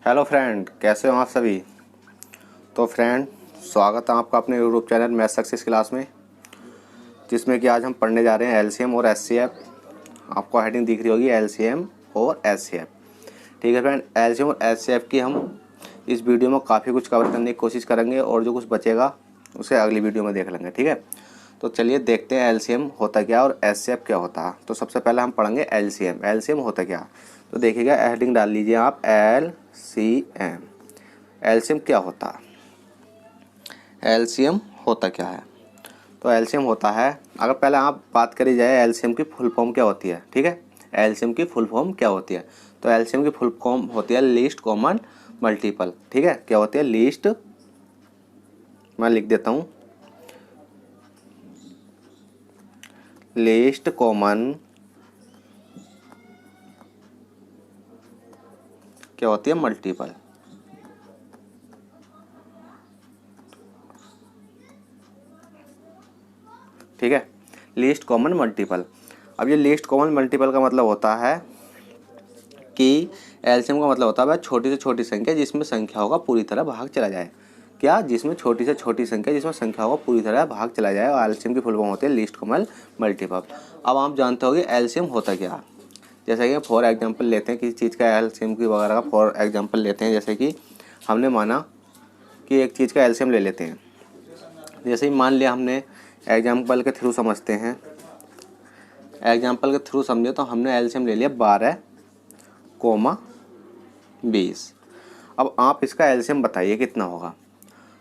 Hello friend, कैसे हो आप सभी। तो फ्रेंड, स्वागत है आपका अपने YouTube channel math success class में, जिसमें कि आज हम पढ़ने जा रहे हैं एलसीएम और एचसीएफ। आपको हेडिंग दिख रही होगी एलसीएम और एचसीएफ। ठीक है फ्रेंड, एलसीएम और एचसीएफ की हम इस वीडियो में काफ़ी कुछ कवर करने की कोशिश करेंगे और जो कुछ बचेगा उसे अगली वीडियो में देख लेंगे। ठीक है, तो चलिए देखते हैं एलसीएम होता क्या और एचसीएफ क्या होता है। तो सबसे पहले हम पढ़ेंगे एलसीएम। एलसीएम होता क्या, तो देखिएगा हेडिंग डाल लीजिए आप एलसीएम। एलसीएम क्या होता है, एलसीएम होता क्या है। तो एलसीएम होता है, अगर पहले आप बात करी जाए एलसीएम की फुल फॉर्म क्या होती है। ठीक है, एलसीएम की फुल फॉर्म क्या होती है, तो एलसीएम की फुल फॉर्म होती है लीस्ट कॉमन मल्टीपल। ठीक है, क्या होती है लीस्ट, मैं लिख देता हूँ, लीस्ट कॉमन क्या होती है मल्टीपल। ठीक है, लीस्ट कॉमन मल्टीपल। अब ये लीस्ट कॉमन मल्टीपल का मतलब होता है कि एलसीएम का मतलब होता है छोटी से छोटी संख्या जिसमें संख्याओं का पूरी तरह भाग चला जाए। क्या, जिसमें छोटी से छोटी संख्या जिसमें संख्याओं का पूरी तरह भाग चला जाए, और एलसीएम की फुल फॉर्म होती है लीस्ट कॉमन मल्टीपल। अब आप जानते होंगे एलसीएम होता क्या। जैसे कि फॉर एग्जांपल लेते हैं किसी चीज़ का एलसीएम की वगैरह का फॉर एग्जांपल लेते हैं। जैसे कि हमने माना कि एक चीज़ का एलसीएम ले लेते हैं। जैसे ही मान लिया हमने एग्जाम्पल के थ्रू समझते हैं, एग्जाम्पल के थ्रू समझे तो हमने एलसीएम ले लिया 12,20। अब आप इसका एलसीएम बताइए कितना होगा।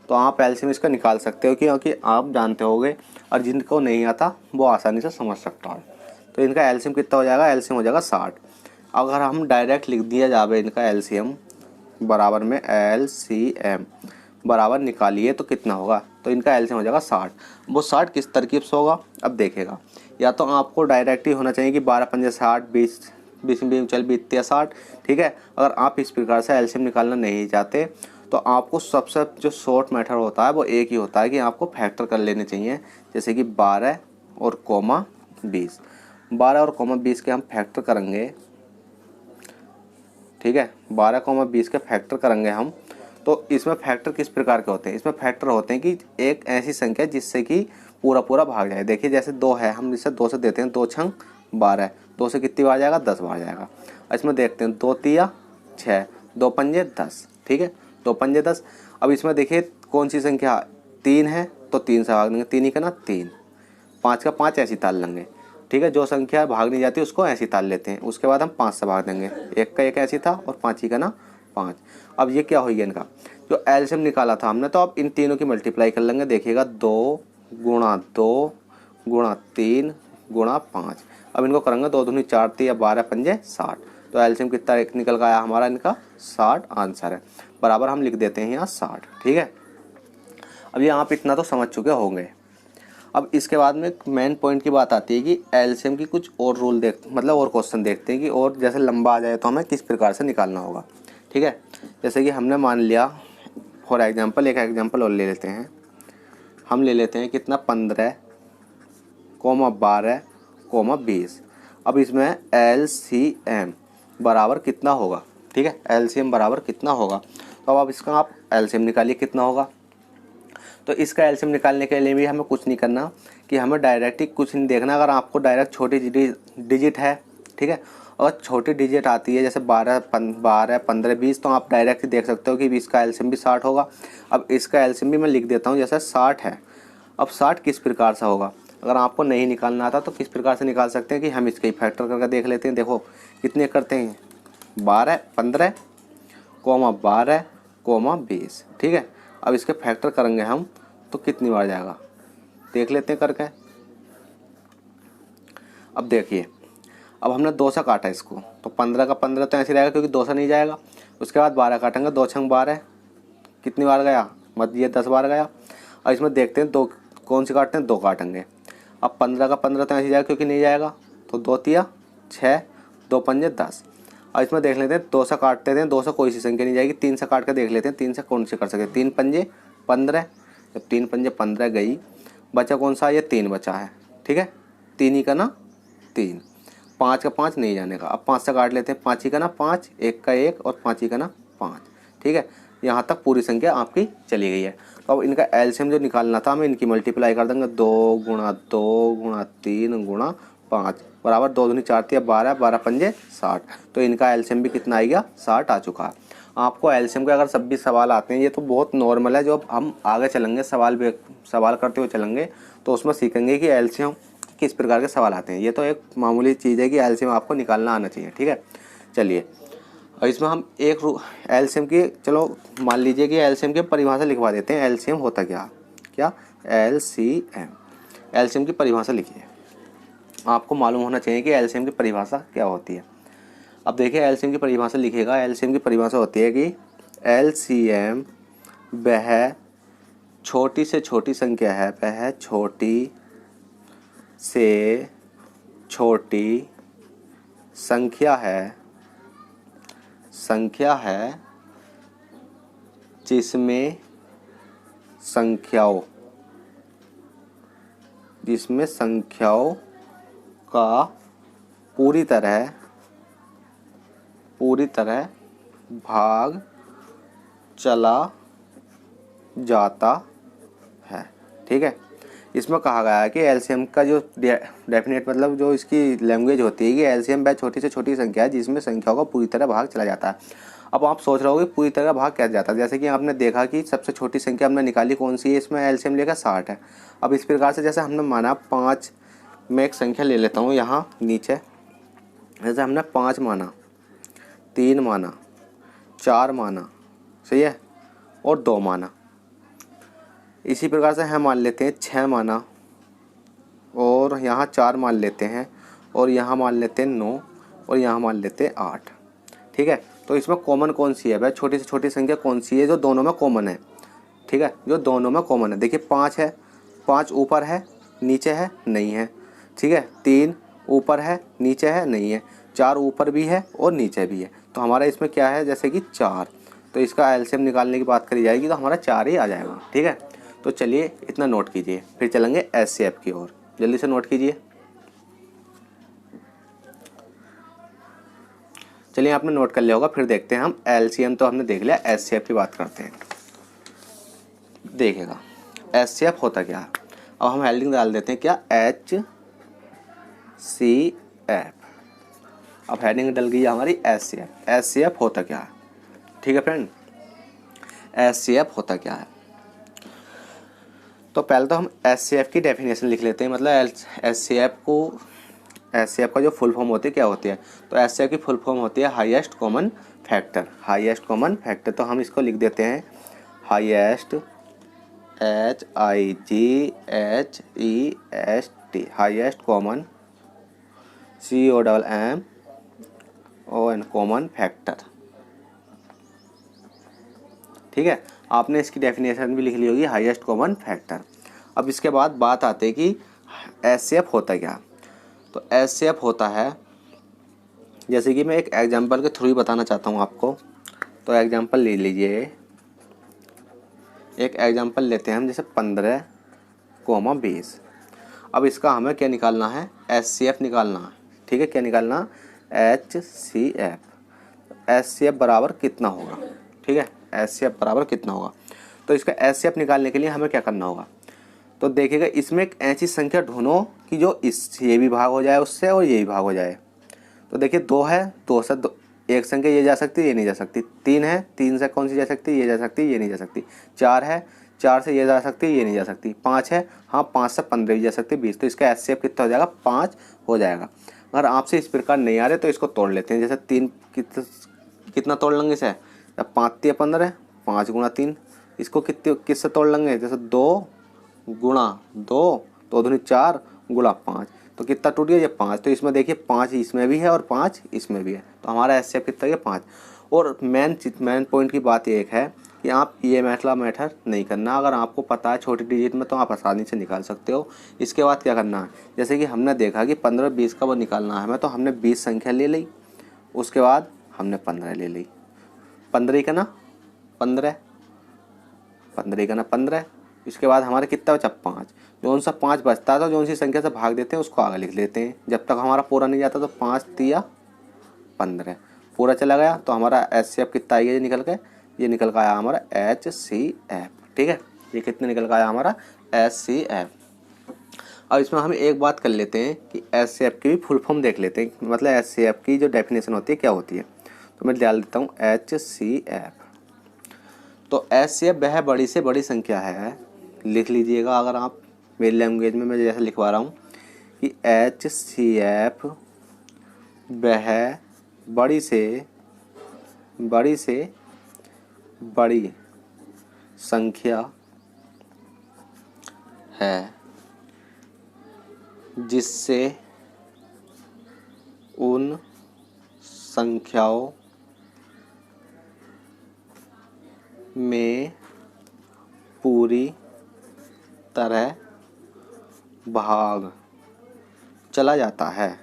तो आप एलसीएम इसका निकाल सकते हो क्योंकि आप जानते होगे, और जिनको नहीं आता वो आसानी से समझ सकता है। तो इनका एलसीएम कितना हो जाएगा, एलसीएम हो जाएगा 60। अगर हम डायरेक्ट लिख दिया जाए इनका एलसीएम बराबर में एलसीएम बराबर निकालिए तो कितना होगा, तो इनका एलसीएम हो जाएगा 60। वो 60 किस तरकीब से होगा, अब देखेगा। या तो आपको डायरेक्ट ही होना चाहिए कि 12 पंजे 60, 20 20 में चल बीतते 60। ठीक है, अगर आप इस प्रकार से एलसीएम निकालना नहीं चाहते तो आपको सबसे जो शॉर्ट मेथड होता है वो एक ही होता है कि आपको फैक्टर कर लेने चाहिए। जैसे कि 12 और कोमा 20, 12 और कोमा 20 के हम फैक्टर करेंगे। ठीक है, 12,20 के फैक्टर करेंगे हम। तो इसमें फैक्टर किस प्रकार के होते हैं, इसमें फैक्टर होते हैं कि एक ऐसी संख्या जिससे कि पूरा पूरा भाग जाए। देखिए जैसे 2 है, हम इसे 2 से देते हैं, 2 छंग 12, 2 से कितनी बार जाएगा, 10 बार जाएगा। इसमें देखते हैं 2 तिया 6, 2 पंजे 10। ठीक है, 2 पंजे 10। अब इसमें देखिए कौन सी संख्या 3 है, तो 3 से भाग देंगे, 3 ही का ना 3, 5 का 5 ऐसी ताल लेंगे। ठीक है, जो संख्या भाग नहीं जाती उसको ऐसी ताल लेते हैं। उसके बाद हम 5 से भाग देंगे, 1 का 1 ऐसी था और 5 ही का ना 5। अब ये क्या होगी इनका जो एलसीएम निकाला था हमने, तो अब इन तीनों की मल्टीप्लाई कर लेंगे। देखिएगा 2 गुणा 2 गुणा 3 गुणा 5। अब इनको करेंगे 2 दूनी 4 3 या 12 पंजे 60। तो एलसीएम कितना निकल का आया हमारा, इनका 60 आंसर है। बराबर हम लिख देते हैं यहाँ 60। ठीक है, अब ये आप इतना तो समझ चुके होंगे। अब इसके बाद में मेन पॉइंट की बात आती है कि एलसीएम की कुछ और रूल मतलब और क्वेश्चन देखते हैं कि और जैसे लंबा आ जाए तो हमें किस प्रकार से निकालना होगा। ठीक है, जैसे कि हमने मान लिया फॉर एग्जांपल, एक एग्जांपल और ले लेते हैं। हम ले लेते हैं कितना 15, 12, 20। अब इसमें एलसीएम बराबर कितना होगा। ठीक है, एलसीएम बराबर कितना होगा, तो अब इसका आप एलसीएम निकालिए कितना होगा। तो इसका एलसीएम निकालने के लिए भी हमें कुछ नहीं करना कि हमें डायरेक्ट ही कुछ नहीं देखना। अगर आपको डायरेक्ट छोटी डिजिट है, ठीक है, और छोटी डिजिट आती है जैसे 12, 15, 20, तो आप डायरेक्ट ही देख सकते हो कि इसका एलसीएम भी 60 होगा। अब इसका एलसीएम भी मैं लिख देता हूँ, जैसे 60 है। अब 60 किस प्रकार से होगा, अगर आपको नहीं निकालना आता तो किस प्रकार से निकाल सकते हैं कि हम इसके ही फैक्टर करके देख लेते हैं। देखो कितने करते हैं, 12 15 12 20। ठीक है, अब इसके फैक्टर करेंगे हम तो कितनी बार जाएगा, देख लेते हैं करके। अब देखिए, अब हमने 2 से काटा इसको, तो 15 का 15 तो ऐसे रहेगा क्योंकि 2 से नहीं जाएगा। उसके बाद 12 काटेंगे, 2 छंग 12, कितनी बार गया, मत ये 10 बार गया। और इसमें देखते हैं 2 कौन सी काटते हैं, 2 काटेंगे। अब 15 का 15 तो ऐसे जाएगा क्योंकि नहीं जाएगा, तो 2 तिया 6, 2 पंजे 10। और इसमें देख लेते हैं 2 से काटते हैं, 2 से कोई सी संख्या नहीं जाएगी, 3 से काट के देख लेते हैं 3 से कौन सी कर सकते हैं। 3 पंजे 15, जब 3 पंजे 15 गई, बचा कौन सा, ये 3 बचा है। ठीक है, 3 ही का ना 3, 5 का 5 नहीं जाने का। अब 5 से काट लेते हैं, 5 ही का ना 5, 1 का 1 और 5 ही का ना 5। ठीक है, यहाँ तक पूरी संख्या आपकी चली गई है। तो अब इनका एलसीएम जो निकालना था हमें, इनकी मल्टीप्लाई कर देंगे। 2 गुणा 2 गुणा 3 गुणा 5 बराबर 2 दूनी 4 तिया 12, 12 पंजे 60। तो इनका एलसीएम भी कितना आ गया, 60 आ चुका है। आपको एलसीएम के अगर सब भी सवाल आते हैं, ये तो बहुत नॉर्मल है, जो हम आगे चलेंगे सवाल करते हुए चलेंगे तो उसमें सीखेंगे कि एलसीएम किस प्रकार के सवाल आते हैं। ये तो एक मामूली चीज़ है कि एलसीएम आपको निकालना आना चाहिए, ठीक है। चलिए, और इसमें हम एक एलसीएम की, चलो मान लीजिए कि एलसीएम की परिभाषा लिखवा देते हैं। एलसीएम होता क्या एलसीएम की परिभाषा लिखिए। आपको मालूम होना चाहिए कि एलसीएम की परिभाषा क्या होती है। अब देखिए एलसीएम की परिभाषा लिखिएगा। एलसीएम की परिभाषा होती है कि एलसीएम वह छोटी से छोटी संख्या है, वह छोटी से छोटी संख्या है जिसमें संख्याओं का पूरी तरह भाग चला जाता है, ठीक है। इसमें कहा गया है कि एलसीएम का जो डेफिनेट मतलब जो इसकी लैंग्वेज होती है कि एलसीएम वह छोटी से छोटी संख्या है जिसमें संख्याओं का पूरी तरह भाग चला जाता है। अब आप सोच रहे हो कि पूरी तरह भाग कैसे जाता है। जैसे कि आपने देखा कि सबसे छोटी संख्या हमने निकाली कौन सी है, इसमें एलसीएम लेकर 60 है। अब इस प्रकार से जैसे हमने माना 5, मैं एक संख्या ले लेता हूँ यहाँ नीचे, जैसे हमने 5 माना, 3 माना, 4 माना, सही है, और 2 माना। इसी प्रकार से हम मान लेते हैं 6 माना, और यहाँ 4 मान लेते हैं, और यहाँ मान लेते हैं 9, और यहाँ मान लेते हैं 8, ठीक है। तो इसमें कॉमन कौन सी है भाई, छोटी से छोटी संख्या कौन सी है जो दोनों में कॉमन है, ठीक है, जो दोनों में कॉमन है। देखिए 5 है, 5 ऊपर है नीचे है नहीं है, ठीक है। 3 ऊपर है नीचे है नहीं है, 4 ऊपर भी है और नीचे भी है। तो हमारा इसमें क्या है, जैसे कि 4, तो इसका एलसीएम निकालने की बात करी जाएगी तो हमारा 4 ही आ जाएगा, ठीक है। तो चलिए इतना नोट कीजिए, फिर चलेंगे एचसीएफ की ओर। जल्दी से नोट कीजिए। चलिए आपने नोट कर लिया होगा, फिर देखते हैं हम एलसीएम तो हमने देख लिया, एचसीएफ की बात करते हैं। देखिएगा एचसीएफ होता क्या है। अब हम हेडिंग डाल देते हैं क्या, एचसीएफ। अब हेडिंग डल गई हमारी एचसीएफ। एचसीएफ होता क्या है, ठीक है फ्रेंड। एचसीएफ होता क्या है, तो पहले तो हम एचसीएफ की डेफिनेशन लिख लेते हैं। मतलब एचसीएफ का जो फुल फॉर्म होती है क्या होती है, तो एचसीएफ की फुल फॉर्म होती है highest common factor. Highest common factor, तो हम इसको लिख देते हैं highest, HIGHEST, highest common COMMON common factor, ठीक है। आपने इसकी डेफिनेशन भी लिख ली होगी, हाईएस्ट कॉमन फैक्टर। अब इसके बाद बात आती है कि एचसीएफ होता क्या। तो एचसीएफ होता है, जैसे कि मैं एक एग्जांपल के थ्रू ही बताना चाहता हूँ आपको। तो एग्जांपल ले लीजिए, एक एग्जांपल लेते हैं हम, जैसे 15, 20। अब इसका हमें क्या निकालना है, एचसीएफ निकालना है, ठीक है। क्या निकालना, एचसीएफ। एचसीएफ बराबर कितना होगा, ठीक है, एचसीएफ बराबर कितना होगा। तो इसका एचसीएफ निकालने के लिए हमें क्या करना होगा, तो देखिएगा इसमें एक ऐसी संख्या ढूंढो कि जो ये भी भाग हो जाए उससे और ये भी भाग हो जाए। तो देखिए 2 है, 2 से एक संख्या ये जा सकती है, ये नहीं जा सकती। 3 है, 3 से कौन सी जा सकती है, ये जा सकती है, ये नहीं जा सकती। 4 है, 4 से ये जा सकती है, ये नहीं जा सकती। 5 है, हाँ 5 से 15 भी जा सकती है, 20। तो इसका एचसीएफ कितना हो जाएगा, 5 हो जाएगा। अगर आपसे इस प्रकार नहीं आ रहे तो इसको तोड़ लेते हैं। जैसे 3 कितना तोड़ लेंगे इसे, 5 तिया 15, 5 गुणा 3। इसको किससे तोड़ लेंगे, जैसे 2 गुणा 2, 2 दूनी 4 गुणा 5, तो कितना टूट गया, ये 5। तो इसमें देखिए 5 इसमें भी है और 5 इसमें भी है, तो हमारा एचसीएफ कितना है, 5। और मेन पॉइंट की बात ये एक है कि आप ये मैटर नहीं करना। अगर आपको पता है छोटी डिजिट में तो आप आसानी से निकाल सकते हो। इसके बाद क्या करना है, जैसे कि हमने देखा कि 15, 20 का वो निकालना है हमें, तो हमने 20 संख्या ले ली, उसके बाद हमने 15 ले ली। 15 का ना 15, 15 का ना 15। इसके बाद हमारे कितना बचा, 5। जो सा 5 बचता है तो जो सी संख्या से भाग देते हैं उसको आगे लिख लेते हैं। जब तक हमारा पूरा नहीं जाता तो 5 तिया 15 पूरा चला गया, तो हमारा एचसीएफ कितना आ गया निकल के, ये निकल कर आया हमारा HCF। ठीक है, ये कितने निकल कर आया हमारा HCF। अब इसमें हम एक बात कर लेते हैं कि HCF की भी फुल फॉर्म देख लेते हैं, मतलब HCF की जो डेफिनेशन होती है क्या होती है। तो मैं डाल देता हूँ HCF। तो HCF वह बड़ी से बड़ी संख्या है, लिख लीजिएगा अगर आप मेरी लैंग्वेज में मैं जैसे लिखवा रहा हूँ कि HCF वह बड़ी से बड़ी संख्या है जिससे उन संख्याओं में पूरी तरह भाग चला जाता है,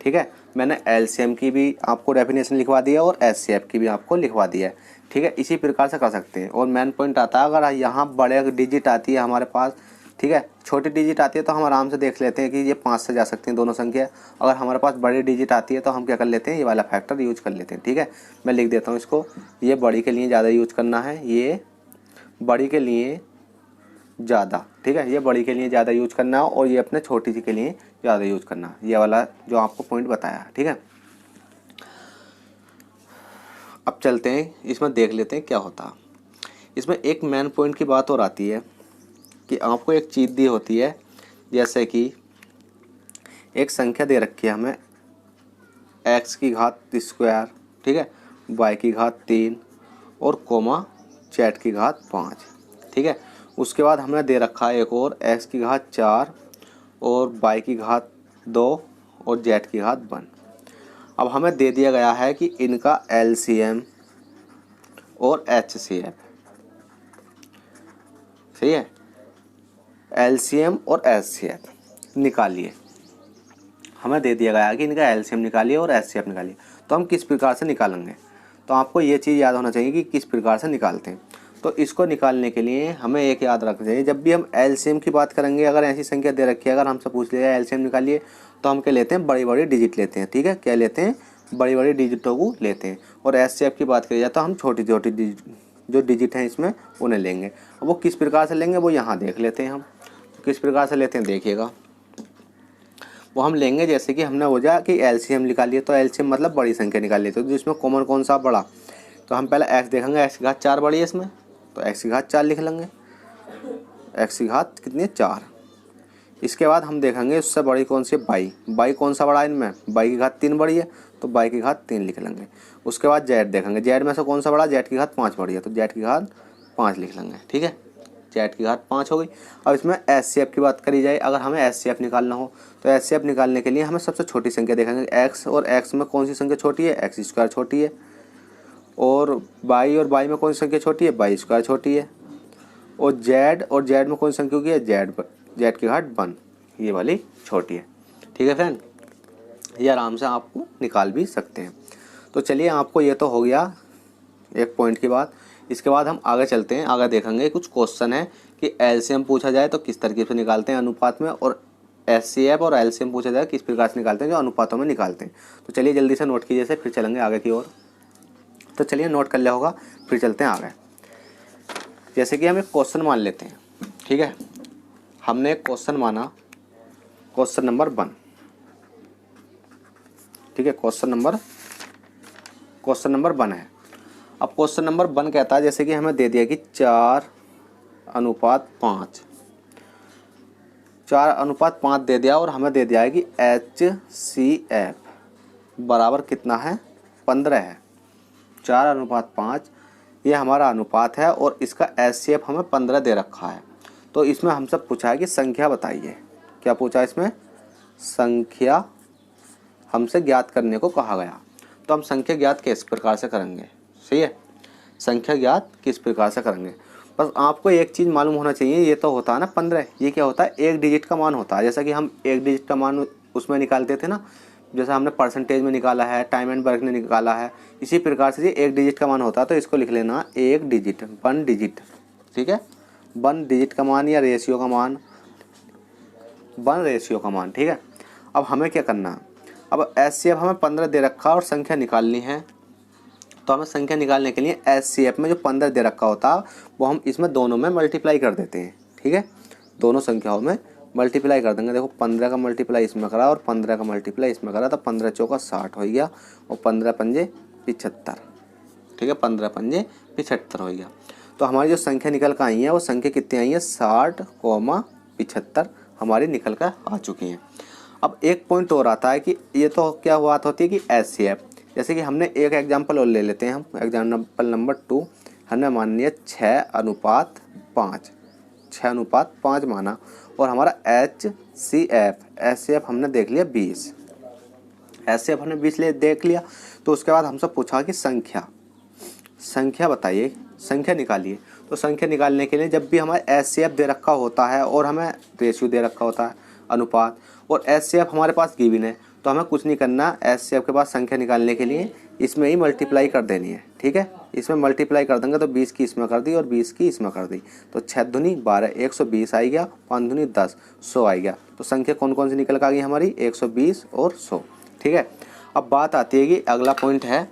ठीक है। मैंने LCM की भी आपको डेफिनेशन लिखवा दिया और HCF की भी आपको लिखवा दिया है, ठीक है। इसी प्रकार से कर सकते हैं। और मेन पॉइंट आता है अगर यहाँ बड़े डिजिट आती है हमारे पास, ठीक है, छोटी डिजिट आती है तो हम आराम से देख लेते हैं कि ये 5 से जा सकती हैं दोनों संख्या। अगर हमारे पास बड़ी डिजिट आती है तो हम क्या कर लेते हैं, ये वाला फैक्टर यूज कर लेते हैं, ठीक है। मैं लिख देता हूँ इसको, ये बड़ी के लिए ज़्यादा यूज करना है, ये बड़ी के लिए ज़्यादा, ठीक है, ये बड़ी के लिए ज़्यादा यूज करना है और ये अपने छोटी सी के लिए ज़्यादा यूज करना है, ये वाला जो आपको पॉइंट बताया, ठीक है। अब चलते हैं इसमें देख लेते हैं क्या होता। इसमें एक मेन पॉइंट की बात और आती है कि आपको एक चीज़ दी होती है, जैसे कि एक संख्या दे रखी है हमें x की घात स्क्वायर, ठीक है, y की घात 3 और कोमा z की घात 5, ठीक है। उसके बाद हमने दे रखा है एक और x की घात 4 और y की घात 2 और z की घात 1। अब हमें दे दिया गया है कि इनका LCM और HCF, सही है, LCM और HCF निकालिए। हमें दे दिया गया है कि इनका LCM निकालिए और HCF निकालिए। तो हम किस प्रकार से निकालेंगे, तो आपको ये चीज़ याद होना चाहिए कि किस प्रकार से निकालते हैं। तो इसको निकालने के लिए हमें एक याद रखना चाहिए, जब भी हम LCM की बात करेंगे, अगर ऐसी संख्या दे रखी है, अगर हमसे पूछ लिया LCM निकालिए, तो हम क्या लेते हैं, बड़ी बड़ी डिजिट लेते हैं, ठीक है, क्या लेते हैं, बड़ी बड़ी डिजिटों को लेते हैं। और HCF की बात करी जाए तो हम छोटी छोटी जो डिजिट हैं इसमें उन्हें लेंगे। अब वो किस प्रकार से लेंगे वो यहाँ देख लेते हैं हम, किस प्रकार से लेते हैं देखिएगा। वो हम लेंगे जैसे कि हमने हो जाए कि LCM निकालिए, तो LCM मतलब बड़ी संख्या निकालिए, तो जिसमें कॉमन कौन सा बड़ा, तो हम पहले x देखेंगे, x की घात 4 बड़ी है इसमें, तो x की घात 4 लिख लेंगे, x की घात कितनी है 4। इसके बाद हम देखेंगे उससे बड़ी कौन सी है, y कौन सा बड़ा है इनमें, y की घात 3 बड़ी है, तो y की घात 3 लिख लेंगे। उसके बाद z देखेंगे, z में से कौन सा बड़ा, z की घात 5 बड़ी है, तो z की घात 5 लिख लेंगे, ठीक है, z की घात 5 हो गई। अब इसमें HCF की बात करी जाए, अगर हमें HCF निकालना हो तो HCF निकालने के लिए हमें सबसे छोटी संख्या देखेंगे x, और x में कौन सी संख्या छोटी है, x स्क्वायर छोटी है, और y में कौन सी संख्या छोटी है, y स्क्वायर छोटी है, और z में कौन सी संख्या की है, z की घात 1, ये वाली छोटी है, ठीक है फ्रेंड। ये आराम से आपको निकाल भी सकते हैं। तो चलिए, आपको ये तो हो गया एक पॉइंट की बात। इसके बाद हम आगे चलते हैं, आगे देखेंगे कुछ क्वेश्चन है कि LCM पूछा जाए तो किस तरीके से निकालते हैं अनुपात में, और HCF और LCM पूछा जाए किस प्रकार से निकालते हैं जो अनुपातों में निकालते हैं। तो चलिए जल्दी से नोट कीजिए, फिर चलेंगे आगे की ओर। तो चलिए नोट कर लिया होगा, फिर चलते हैं आगे। जैसे कि हम एक क्वेश्चन मान लेते हैं, ठीक है, हमने एक क्वेश्चन माना, क्वेश्चन नंबर 1, ठीक है, क्वेश्चन नंबर 1 है। अब क्वेश्चन नंबर 1 कहता है, जैसे कि हमें दे दिया कि 4:5, 4:5 दे दिया, और हमें दे दिया है कि HCF बराबर कितना है, 15 है। 4:5 ये हमारा अनुपात है और इसका HCF हमें 15 दे रखा है। तो इसमें हमसे पूछा है कि संख्या बताइए, क्या पूछा है इसमें, संख्या हमसे ज्ञात करने को कहा गया। तो हम संख्या ज्ञात किस प्रकार से करेंगे, सही है, संख्या ज्ञात किस प्रकार से करेंगे। बस आपको एक चीज़ मालूम होना चाहिए, ये तो होता है ना 15, ये क्या होता है, एक डिजिट का मान होता है। जैसा कि हम एक डिजिट का मान उसमें निकालते थे ना, जैसा हमने परसेंटेज में निकाला है, टाइम एंड वर्क ने निकाला है, इसी प्रकार से ये एक डिजिट का मान होता है। तो इसको लिख लेना एक डिजिट, 1 डिजिट, ठीक है, 1 डिजिट का मान या रेशियो का मान, 1 रेशियो का मान, ठीक है। अब हमें क्या करना है, अब HCF हमें 15 दे रखा और संख्या निकालनी है, तो हमें संख्या निकालने के लिए HCF में जो 15 दे रखा होता वो हम इसमें दोनों में मल्टीप्लाई कर देते हैं। ठीक है, दोनों संख्याओं में मल्टीप्लाई कर देंगे। देखो 15 का मल्टीप्लाई इसमें करा और 15 का मल्टीप्लाई इसमें करा, तो 15 चौका 60 हो गया और 15 पंजे 75। ठीक है, 15 पंजे 75 हो गया। तो हमारी जो संख्या निकल कर आई है वो संख्या कितनी आई है, 60,75 हमारी निकल कर आ चुकी हैं। अब एक पॉइंट और आता है कि ये तो क्या बात होती है कि HCF, जैसे कि हमने एक एग्जाम्पल और ले लेते हैं हम, एग्जाम्पल नंबर 2 हमने मान लिया 6:5, 6:5 माना और हमारा HCF हमने देख लिया 20, HCF हमने 20 देख लिया। तो उसके बाद हमसे पूछा कि संख्या बताइए, संख्या निकालिए। तो संख्या निकालने के लिए जब भी हमारे HCF दे रखा होता है और हमें रेशियो दे रखा होता है अनुपात, और HCF हमारे पास गिवन है, तो हमें कुछ नहीं करना, HCF के पास संख्या निकालने के लिए इसमें ही मल्टीप्लाई कर देनी है। ठीक है, इसमें मल्टीप्लाई कर देंगे तो 20 की इसमें कर दी और 20 की इसमें कर दी, तो 6 दूनी 12, 120 आई गया, 5 दूनी 10, 100 आई गया। तो संख्या कौन कौन सी निकल कर आ गई हमारी, 120 और 100। ठीक है, अब बात आती है कि अगला पॉइंट है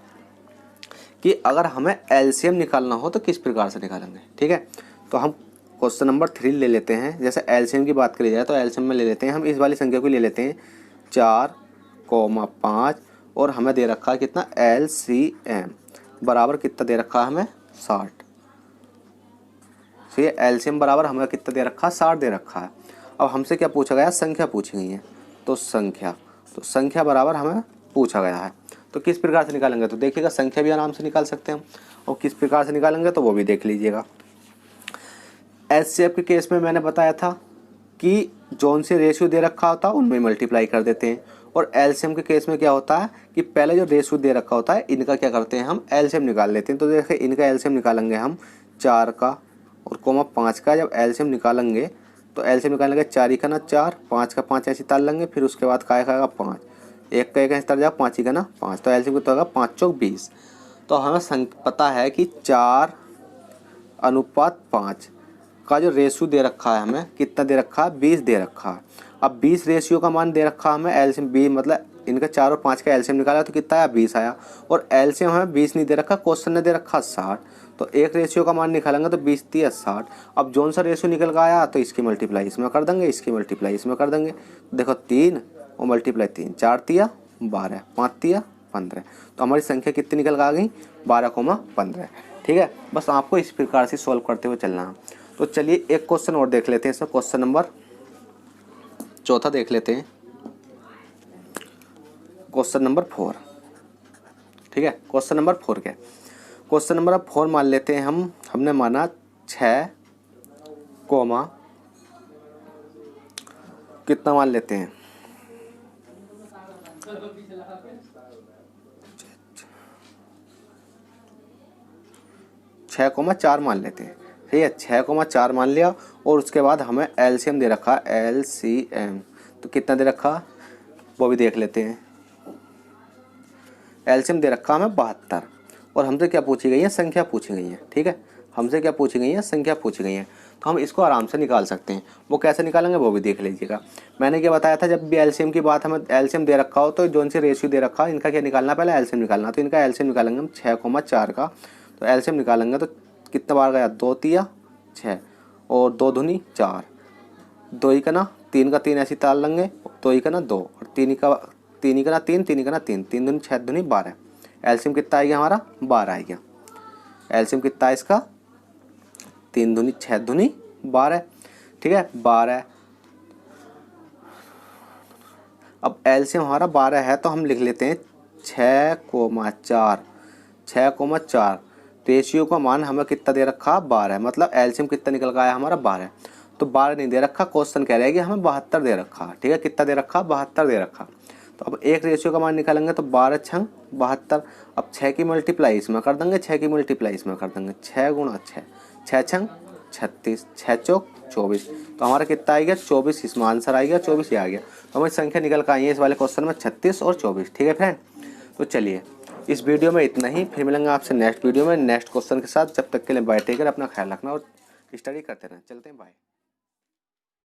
कि अगर हमें LCM निकालना हो तो किस प्रकार से निकालेंगे। ठीक है, तो हम क्वेश्चन नंबर 3 ले लेते हैं। जैसे LCM की बात करी जाए तो LCM में ले लेते हैं हम इस वाली संख्या को ले लेते हैं 4,5 और हमें दे रखा है कितना, LCM बराबर कितना दे रखा है हमें, 60। तो ये LCM बराबर हमें कितना दे रखा है, 60 दे रखा है। अब हमसे क्या पूछा गया, संख्या पूछी गई है, तो संख्या बराबर हमें पूछा गया है। तो किस प्रकार से निकालेंगे, तो देखिएगा संख्या भी आराम से निकाल सकते हैं हम, और किस प्रकार से निकालेंगे तो वो भी देख लीजिएगा। HCF के केस में मैंने बताया था कि जोन से रेशियो दे रखा होता है उनमें मल्टीप्लाई कर देते हैं, और LCM के केस में क्या होता है कि पहले जो रेशियो दे रखा होता है इनका क्या करते हैं, हम LCM निकाल लेते हैं। तो देखिए इनका LCM निकालेंगे हम 4 का और 5 का। जब LCM निकालेंगे तो LCM निकालेंगे 4 का ना 4, 5 का 5 ऐसे ताल लेंगे, फिर उसके बाद का 5, 1 का 1 ऐसे ताल जाएगा, 5 का ना 5, तो LCM कितना होगा, 5 चौक 20। तो हमें पता है कि 4:5 का जो रेशियो दे रखा है हमें कितना दे रखा है, 20 दे रखा है। अब 20 रेशियो का मान दे रखा है हमें, LCM 20 मतलब इनका 4 और 5 का LCM निकाला तो कितना आया, 20 आया, और LCM हमें 20 नहीं दे रखा, क्वेश्चन ने दे रखा 60। तो एक रेशियो का मान निकालेंगे तो 20 3 60। अब जोन सा रेशियो निकल कर आया तो इसकी मल्टीप्लाई इसमें कर देंगे, इसकी मल्टीप्लाई इसमें कर देंगे। देखो 3 और मल्टीप्लाई 3, 4 तिया 12, 5 तिया 15। तो हमारी संख्या कितनी निकल कर आ गई, 12,15। ठीक है, बस आपको इस प्रकार से सॉल्व करते हुए चलना है। तो चलिए एक क्वेश्चन और देख लेते हैं इसमें, क्वेश्चन नंबर 4 देख लेते हैं, क्वेश्चन नंबर 4। ठीक है, क्वेश्चन नंबर 4 क्या, क्वेश्चन नंबर 4 मान लेते हैं हमने माना 6, कितना मान लेते हैं, 6,4 मान लेते हैं। ठीक है, 6,4 मान लिया और उसके बाद हमें LCM दे रखा, LCM तो कितना दे रखा वो भी देख लेते हैं। LCM दे रखा हमें 72 और हमसे क्या पूछी गई है, संख्या पूछी गई है। ठीक है, हमसे क्या पूछी गई है, संख्या पूछी गई है, तो हम इसको आराम से निकाल सकते हैं। वो कैसे निकालेंगे वो भी देख लीजिएगा। मैंने क्या बताया था, जब भी LCM की बात, हमें LCM दे रखा हो तो जोन से रेशियो दे रखा हो इनका क्या निकालना, पहले LCM निकालना। तो इनका LCM निकालेंगे हम 6,4 का, तो LCM निकालेंगे तो कितना बार गया, 2 तिया 6 और 2 दूनी 4, 2 का ना 3 का 3 ऐसी ताल लेंगे, 2 का ना 2 और 3 का ना 3, 3 का ना 3, 3 दूनी 6 दूनी 12। LCM कितना आएगा हमारा, 12 आएगा। LCM कितना है इसका, 3 दूनी 6 दूनी 12। ठीक है, 12। अब LCM हमारा 12 है तो हम लिख लेते हैं 6,4, 6,4। रेशियो का मान हमें कितना दे रखा, 12, मतलब LCM कितना निकल का आया हमारा, 12। तो 12 नहीं दे रखा, क्वेश्चन कह रहा है कि हमें 72 दे रखा। ठीक है, कितना दे रखा, 72 दे रखा। तो अब एक रेशियो का मान निकालेंगे तो 12 छंग 72। अब 6 की मल्टीप्लाई इसमें कर देंगे, 6 की मल्टीप्लाई इसमें कर देंगे, 6 गुणा 6, 6 छंग 36, 6 चौक 24। तो हमारा कितना आ गया, 24 इसमें आंसर आ गया, 24 ही आ गया। तो हमारी संख्या निकल कर आई है इस वाले क्वेश्चन में 36 और 24। ठीक है फ्रेंड, तो चलिए इस वीडियो में इतना ही, फिर मिलेंगे आपसे नेक्स्ट वीडियो में नेक्स्ट क्वेश्चन के साथ। जब तक के लिए बाय, टेक केयर, अपना ख्याल रखना और स्टडी करते रहें। चलते हैं, बाय।